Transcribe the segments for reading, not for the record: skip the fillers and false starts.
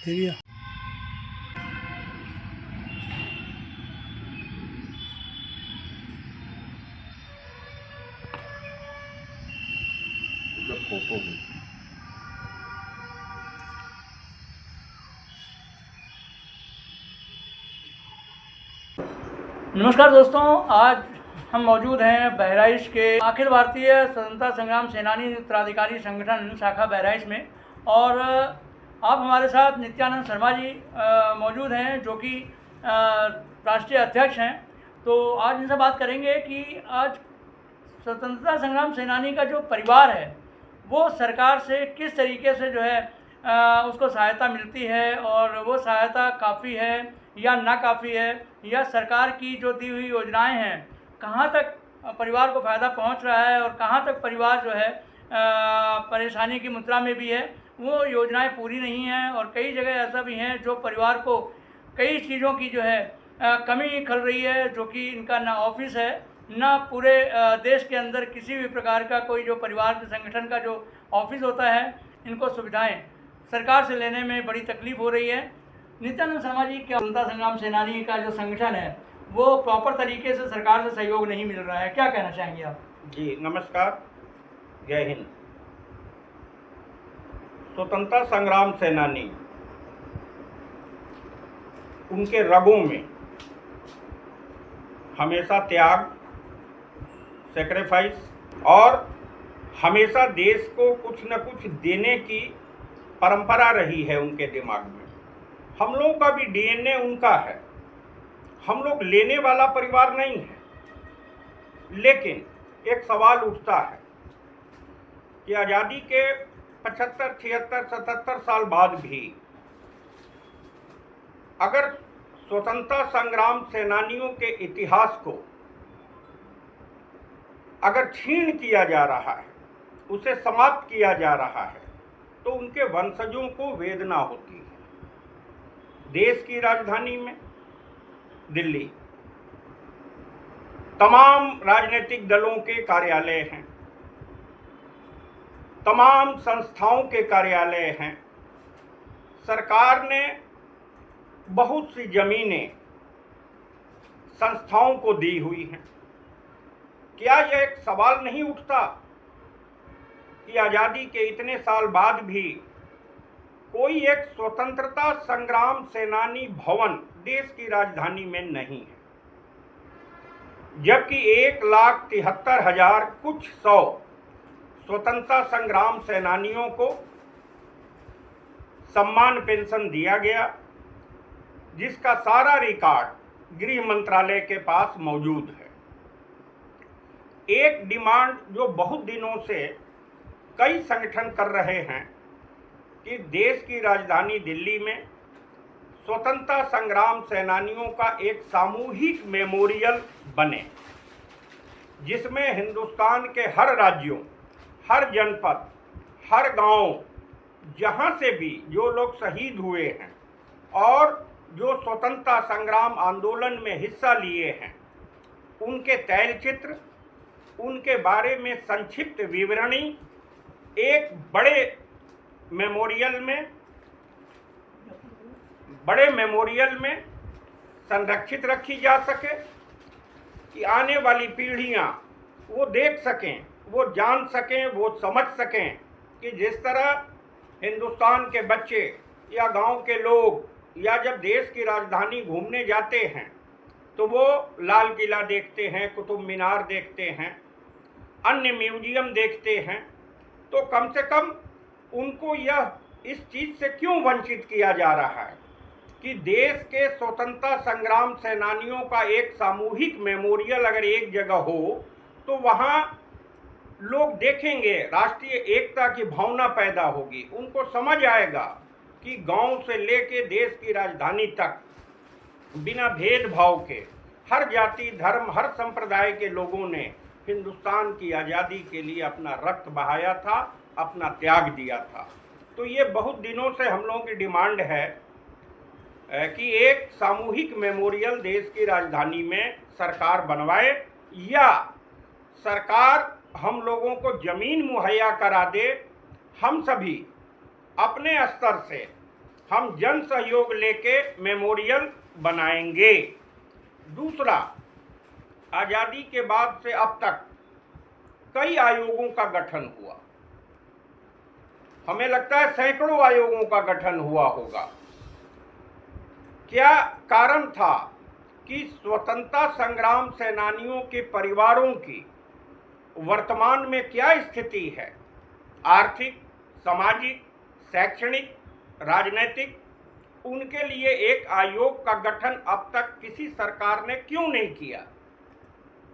Area. Photo भी नमस्कार दोस्तों, आज हम मौजूद हैं बहराइच के अखिल भारतीय स्वतंत्रता संग्राम सेनानी उत्तराधिकारी संगठन शाखा बहराइच में। और आप हमारे साथ नित्यानंद शर्मा जी मौजूद हैं, जो कि राष्ट्रीय अध्यक्ष हैं। तो आज इनसे बात करेंगे कि आज स्वतंत्रता संग्राम सेनानी का जो परिवार है वो सरकार से किस तरीके से जो है उसको सहायता मिलती है, और वो सहायता काफ़ी है या ना काफ़ी है, या सरकार की जो दी हुई योजनाएं हैं कहाँ तक परिवार को फ़ायदा पहुंच रहा है, और कहाँ तक परिवार जो है परेशानी की मुद्रा में भी है। वो योजनाएं पूरी नहीं हैं, और कई जगह ऐसा भी हैं जो परिवार को कई चीज़ों की जो है कमी खल रही है, जो कि इनका ना ऑफिस है, ना पूरे देश के अंदर किसी भी प्रकार का कोई जो परिवार के संगठन का जो ऑफिस होता है, इनको सुविधाएं सरकार से लेने में बड़ी तकलीफ हो रही है। नित्यानंद शर्मा जी, क्या स्वतंत्रता संग्राम सेनानी का जो संगठन है वो प्रॉपर तरीके से सरकार से सहयोग नहीं मिल रहा है, क्या कहना चाहेंगे आप? जी नमस्कार, जय हिंद। स्वतंत्रता संग्राम सेनानी, उनके रगों में हमेशा त्याग, सेक्रीफाइस और हमेशा देश को कुछ न कुछ देने की परंपरा रही है उनके दिमाग में। हम लोगों का भी डीएनए उनका है। हम लोग लेने वाला परिवार नहीं है, लेकिन एक सवाल उठता है कि आज़ादी के 75, 76, 77 साल बाद भी अगर स्वतंत्रता संग्राम सेनानियों के इतिहास को अगर छीन किया जा रहा है, उसे समाप्त किया जा रहा है, तो उनके वंशजों को वेदना होती है। देश की राजधानी में दिल्ली तमाम राजनीतिक दलों के कार्यालय हैं, तमाम संस्थाओं के कार्यालय हैं। सरकार ने बहुत सी जमीनें संस्थाओं को दी हुई हैं। क्या यह एक सवाल नहीं उठता कि आज़ादी के इतने साल बाद भी कोई एक स्वतंत्रता संग्राम सेनानी भवन देश की राजधानी में नहीं है, जबकि 1,73,000 कुछ सौ स्वतंत्रता संग्राम सेनानियों को सम्मान पेंशन दिया गया, जिसका सारा रिकॉर्ड गृह मंत्रालय के पास मौजूद है। एक डिमांड जो बहुत दिनों से कई संगठन कर रहे हैं कि देश की राजधानी दिल्ली में स्वतंत्रता संग्राम सेनानियों का एक सामूहिक मेमोरियल बने, जिसमें हिंदुस्तान के हर राज्यों, हर जनपद, हर गांव, जहां से भी जो लोग शहीद हुए हैं और जो स्वतंत्रता संग्राम आंदोलन में हिस्सा लिए हैं, उनके तैलचित्र, उनके बारे में संक्षिप्त विवरणी एक बड़े मेमोरियल में संरक्षित रखी जा सके, कि आने वाली पीढ़ियां वो देख सकें, वो जान सकें, वो समझ सकें कि जिस तरह हिंदुस्तान के बच्चे या गांव के लोग या जब देश की राजधानी घूमने जाते हैं तो वो लाल किला देखते हैं, कुतुब मीनार देखते हैं, अन्य म्यूजियम देखते हैं, तो कम से कम उनको यह इस चीज़ से क्यों वंचित किया जा रहा है कि देश के स्वतंत्रता संग्राम सेनानियों का एक सामूहिक मेमोरियल अगर एक जगह हो तो वहाँ लोग देखेंगे, राष्ट्रीय एकता की भावना पैदा होगी, उनको समझ आएगा कि गांव से लेके देश की राजधानी तक बिना भेदभाव के हर जाति, धर्म, हर संप्रदाय के लोगों ने हिंदुस्तान की आज़ादी के लिए अपना रक्त बहाया था, अपना त्याग दिया था। तो ये बहुत दिनों से हम लोगों की डिमांड है कि एक सामूहिक मेमोरियल देश की राजधानी में सरकार बनवाए, या सरकार हम लोगों को ज़मीन मुहैया करा दे। हम सभी अपने स्तर से हम जन सहयोग लेके मेमोरियल बनाएंगे। दूसरा, आज़ादी के बाद से अब तक कई आयोगों का गठन हुआ, हमें लगता है सैकड़ों आयोगों का गठन हुआ होगा। क्या कारण था कि स्वतंत्रता संग्राम सेनानियों के परिवारों की वर्तमान में क्या स्थिति है, आर्थिक, सामाजिक, शैक्षणिक, राजनीतिक, उनके लिए एक आयोग का गठन अब तक किसी सरकार ने क्यों नहीं किया?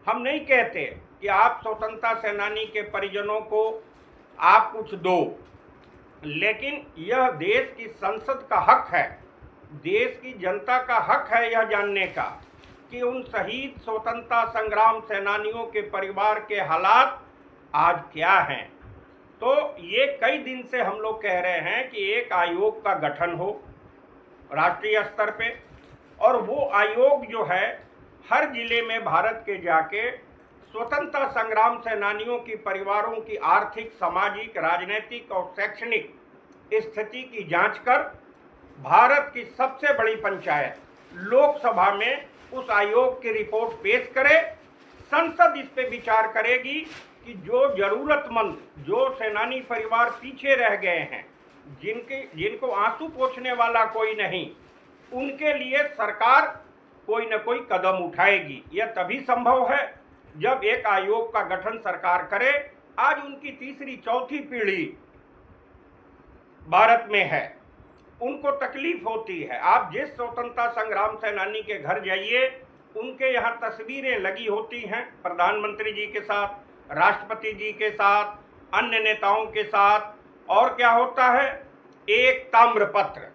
हम नहीं कहते कि आप स्वतंत्रता सेनानी के परिजनों को आप कुछ दो, लेकिन यह देश की संसद का हक है, देश की जनता का हक है यह जानने का कि उन शहीद स्वतंत्रता संग्राम सेनानियों के परिवार के हालात आज क्या हैं। तो ये कई दिन से हम लोग कह रहे हैं कि एक आयोग का गठन हो राष्ट्रीय स्तर पे, और वो आयोग जो है हर जिले में भारत के जाके स्वतंत्रता संग्राम सेनानियों की परिवारों की आर्थिक, सामाजिक, राजनीतिक और शैक्षणिक स्थिति की जांच कर भारत की सबसे बड़ी पंचायत लोकसभा में उस आयोग की रिपोर्ट पेश करे। संसद इस पे विचार करेगी कि जो जरूरतमंद, जो सेनानी परिवार पीछे रह गए हैं, जिनको आंसू पोंछने वाला कोई नहीं, उनके लिए सरकार कोई न कोई कदम उठाएगी। यह तभी संभव है जब एक आयोग का गठन सरकार करे। आज उनकी तीसरी चौथी पीढ़ी भारत में है, उनको तकलीफ होती है। आप जिस स्वतंत्रता संग्राम सेनानी के घर जाइए, उनके यहाँ तस्वीरें लगी होती हैं प्रधानमंत्री जी के साथ, राष्ट्रपति जी के साथ, अन्य नेताओं के साथ, और क्या होता है, एक ताम्रपत्र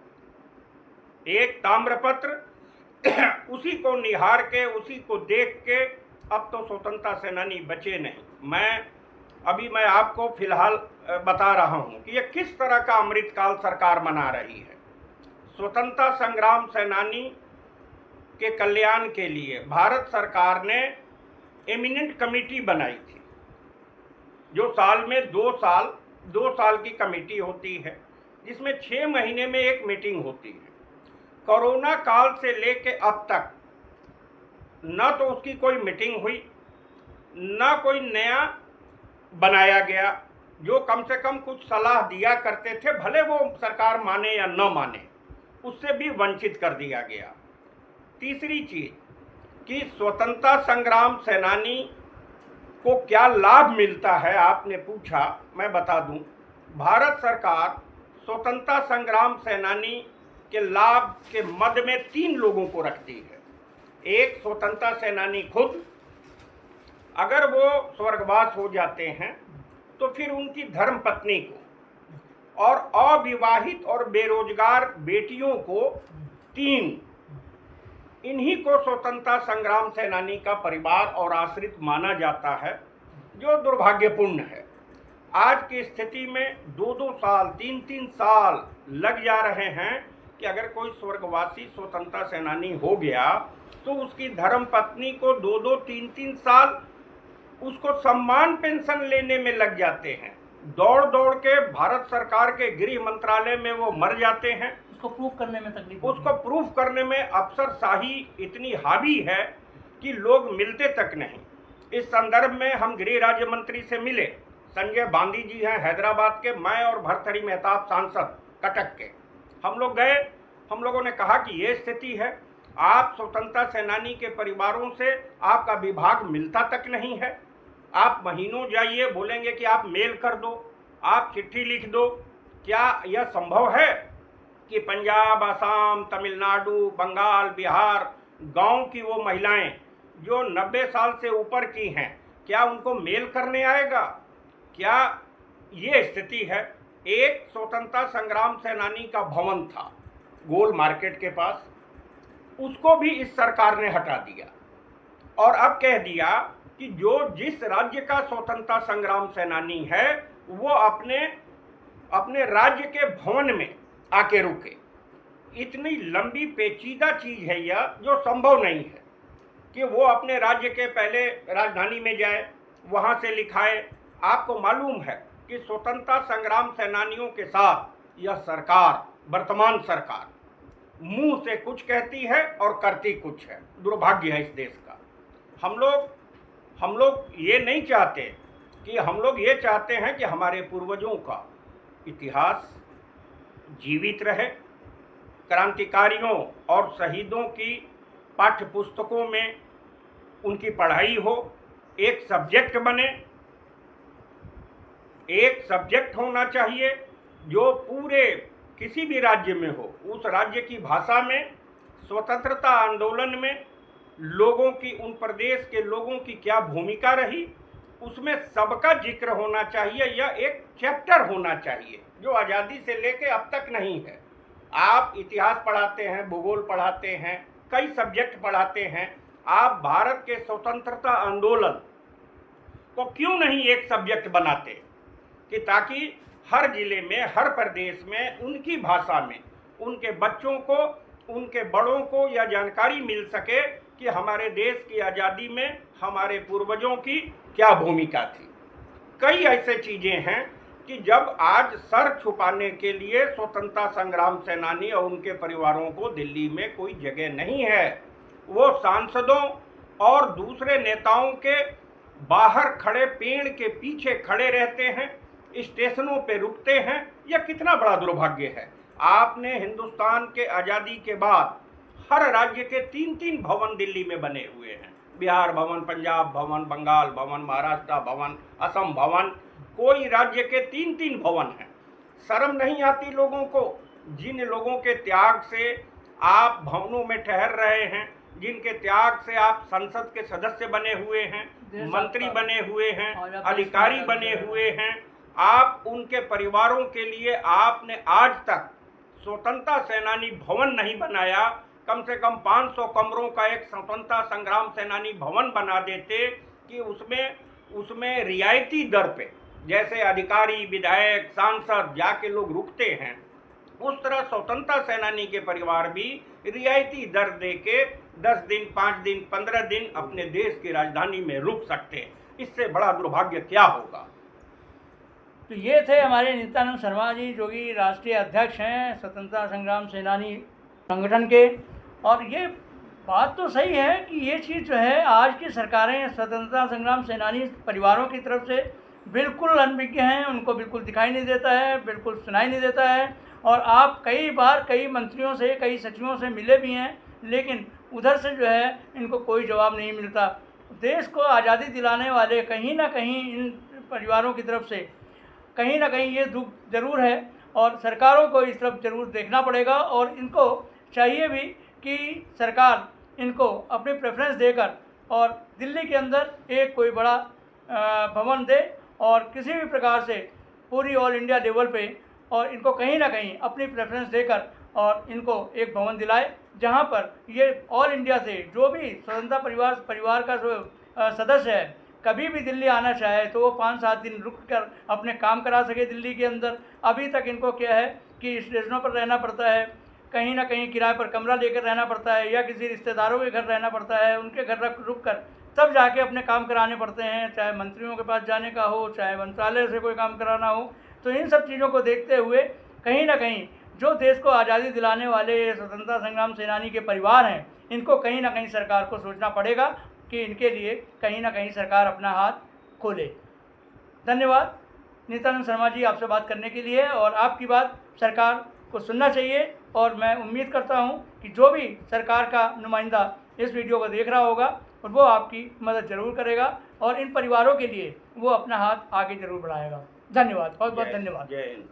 उसी को निहार के, उसी को देख के अब तो स्वतंत्रता सेनानी बचे नहीं। मैं आपको फिलहाल बता रहा हूं कि यह किस तरह का अमृतकाल सरकार मना रही है। स्वतंत्रता संग्राम सेनानी के कल्याण के लिए भारत सरकार ने एमिनेंट कमेटी बनाई थी, जो साल में 2 साल की कमेटी होती है, जिसमें 6 महीने में एक मीटिंग होती है। कोरोना काल से लेके अब तक न तो उसकी कोई मीटिंग हुई, न कोई नया बनाया गया, जो कम से कम कुछ सलाह दिया करते थे, भले वो सरकार माने या न माने, उससे भी वंचित कर दिया गया। तीसरी चीज कि स्वतंत्रता संग्राम सेनानी को क्या लाभ मिलता है, आपने पूछा, मैं बता दूं। भारत सरकार स्वतंत्रता संग्राम सेनानी के लाभ के मध्य में 3 लोगों को रखती है। एक, स्वतंत्रता सेनानी खुद, अगर वो स्वर्गवास हो जाते हैं तो फिर उनकी धर्मपत्नी को, और अविवाहित और बेरोजगार बेटियों को 3, इन्हीं को स्वतंत्रता संग्राम सेनानी का परिवार और आश्रित माना जाता है, जो दुर्भाग्यपूर्ण है। आज की स्थिति में 2-2 साल, 3-3 साल लग जा रहे हैं कि अगर कोई स्वर्गवासी स्वतंत्रता सेनानी हो गया तो उसकी धर्मपत्नी को 2-2, 3-3 साल उसको सम्मान पेंशन लेने में लग जाते हैं। दौड़ दौड़ के भारत सरकार के गृह मंत्रालय में वो मर जाते हैं। उसको प्रूफ करने में तकलीफ, उसको प्रूफ करने में अफसरशाही इतनी हावी है कि लोग मिलते तक नहीं। इस संदर्भ में हम गृह राज्य मंत्री से मिले, संजय बांदी जी हैं हैदराबाद के, मैं और भर्तृहरि मेहताब सांसद कटक के। हम लोग गए, हम लोगों ने कहा कि ये स्थिति है, आप स्वतंत्रता सेनानी के परिवारों से आपका विभाग मिलता तक नहीं है। आप महीनों जाइए, बोलेंगे कि आप मेल कर दो, आप चिट्ठी लिख दो। क्या यह संभव है कि पंजाब, असम, तमिलनाडु, बंगाल, बिहार, गांव की वो महिलाएं जो 90 साल से ऊपर की हैं, क्या उनको मेल करने आएगा? क्या ये स्थिति है? एक स्वतंत्रता संग्राम सेनानी का भवन था गोल मार्केट के पास, उसको भी इस सरकार ने हटा दिया और अब कह दिया कि जो जिस राज्य का स्वतंत्रता संग्राम सेनानी है वो अपने राज्य के भवन में आके रुके। इतनी लंबी पेचीदा चीज है यह, जो संभव नहीं है कि वो अपने राज्य के पहले राजधानी में जाए, वहां से लिखाए। आपको मालूम है कि स्वतंत्रता संग्राम सेनानियों के साथ यह सरकार वर्तमान सरकार मुंह से कुछ कहती है और करती कुछ है। दुर्भाग्य है इस देश का। हम लोग ये नहीं चाहते कि हम लोग ये चाहते हैं कि हमारे पूर्वजों का इतिहास जीवित रहे, क्रांतिकारियों और शहीदों की पाठ्य पुस्तकों में उनकी पढ़ाई हो, एक सब्जेक्ट बने। एक सब्जेक्ट होना चाहिए जो पूरे किसी भी राज्य में हो, उस राज्य की भाषा में, स्वतंत्रता आंदोलन में लोगों की, उन प्रदेश के लोगों की क्या भूमिका रही, उसमें सबका जिक्र होना चाहिए। यह एक चैप्टर होना चाहिए जो आज़ादी से लेके अब तक नहीं है। आप इतिहास पढ़ाते हैं, भूगोल पढ़ाते हैं, कई सब्जेक्ट पढ़ाते हैं, आप भारत के स्वतंत्रता आंदोलन को क्यों नहीं एक सब्जेक्ट बनाते कि ताकि हर जिले में, हर प्रदेश में उनकी भाषा में उनके बच्चों को, उनके बड़ों को यह जानकारी मिल सके कि हमारे देश की आज़ादी में हमारे पूर्वजों की क्या भूमिका थी। कई ऐसे चीज़ें हैं कि जब आज सर छुपाने के लिए स्वतंत्रता संग्राम सेनानी और उनके परिवारों को दिल्ली में कोई जगह नहीं है। वो सांसदों और दूसरे नेताओं के बाहर खड़े, पेड़ के पीछे खड़े रहते हैं, स्टेशनों पे रुकते हैं। यह कितना बड़ा दुर्भाग्य है। आपने हिंदुस्तान के आज़ादी के बाद हर राज्य के 3-3 भवन दिल्ली में बने हुए हैं। बिहार भवन, पंजाब भवन, बंगाल भवन, महाराष्ट्र भवन, असम भवन, कोई राज्य के 3-3 भवन हैं। शर्म नहीं आती लोगों को? जिन लोगों के त्याग से आप भवनों में ठहर रहे हैं, जिनके त्याग से आप संसद के सदस्य बने हुए हैं, मंत्री बने हुए हैं, अधिकारी बने हुए हैं, आप उनके परिवारों के लिए आपने आज तक स्वतंत्रता सेनानी भवन नहीं बनाया। कम से कम 500 कमरों का एक स्वतंत्रता संग्राम सेनानी भवन बना देते कि उसमें रियायती दर पे, जैसे अधिकारी, विधायक, सांसद जाके लोग रुकते हैं, उस तरह स्वतंत्रता सेनानी के परिवार भी रियायती दर दे के 10 दिन, 5 दिन, 15 दिन अपने देश की राजधानी में रुक सकते हैं। इससे बड़ा दुर्भाग्य क्या होगा? तो ये थे हमारे नित्यानंद शर्मा जी, जो कि राष्ट्रीय अध्यक्ष हैं स्वतंत्रता संग्राम सेनानी संगठन के। और ये बात तो सही है कि ये चीज़ जो है आज की सरकारें स्वतंत्रता संग्राम सेनानी परिवारों की तरफ से बिल्कुल अनभिज्ञ हैं, उनको बिल्कुल दिखाई नहीं देता है, बिल्कुल सुनाई नहीं देता है। और आप कई बार कई मंत्रियों से, कई सचिवों से मिले भी हैं, लेकिन उधर से जो है इनको कोई जवाब नहीं मिलता। देश को आज़ादी दिलाने वाले कहीं ना कहीं इन परिवारों की तरफ से कहीं ना कहीं ये दुख ज़रूर है और सरकारों को इस तरफ ज़रूर देखना पड़ेगा। और इनको चाहिए भी कि सरकार इनको अपनी प्रेफरेंस देकर और दिल्ली के अंदर एक कोई बड़ा भवन दे और किसी भी प्रकार से पूरी ऑल इंडिया लेवल पे, और इनको कहीं ना कहीं अपनी प्रेफरेंस देकर और इनको एक भवन दिलाए जहां पर ये ऑल इंडिया से जो भी स्वतंत्रता परिवार का जो सदस्य है कभी भी दिल्ली आना चाहे तो वो 5-7 दिन रुक कर अपने काम करा सके दिल्ली के अंदर। अभी तक इनको क्या है कि स्टेशनों पर रहना पड़ता है, कहीं ना कहीं किराए पर कमरा लेकर रहना पड़ता है, या किसी रिश्तेदारों के घर रहना पड़ता है, उनके घर रुक कर तब जाके अपने काम कराने पड़ते हैं, चाहे मंत्रियों के पास जाने का हो, चाहे मंत्रालय से कोई काम कराना हो। तो इन सब चीज़ों को देखते हुए कहीं ना कहीं जो देश को आज़ादी दिलाने वाले स्वतंत्रता संग्राम सेनानी के परिवार हैं, इनको कहीं ना कहीं सरकार को सोचना पड़ेगा कि इनके लिए कहीं ना कहीं सरकार अपना हाथ खोले। धन्यवाद नित्यानंद शर्मा जी, आपसे बात करने के लिए। और आपकी बात सरकार को सुनना चाहिए और मैं उम्मीद करता हूं कि जो भी सरकार का नुमाइंदा इस वीडियो को देख रहा होगा और वो आपकी मदद ज़रूर करेगा और इन परिवारों के लिए वो अपना हाथ आगे ज़रूर बढ़ाएगा। धन्यवाद, बहुत बहुत धन्यवाद। जय हिंद।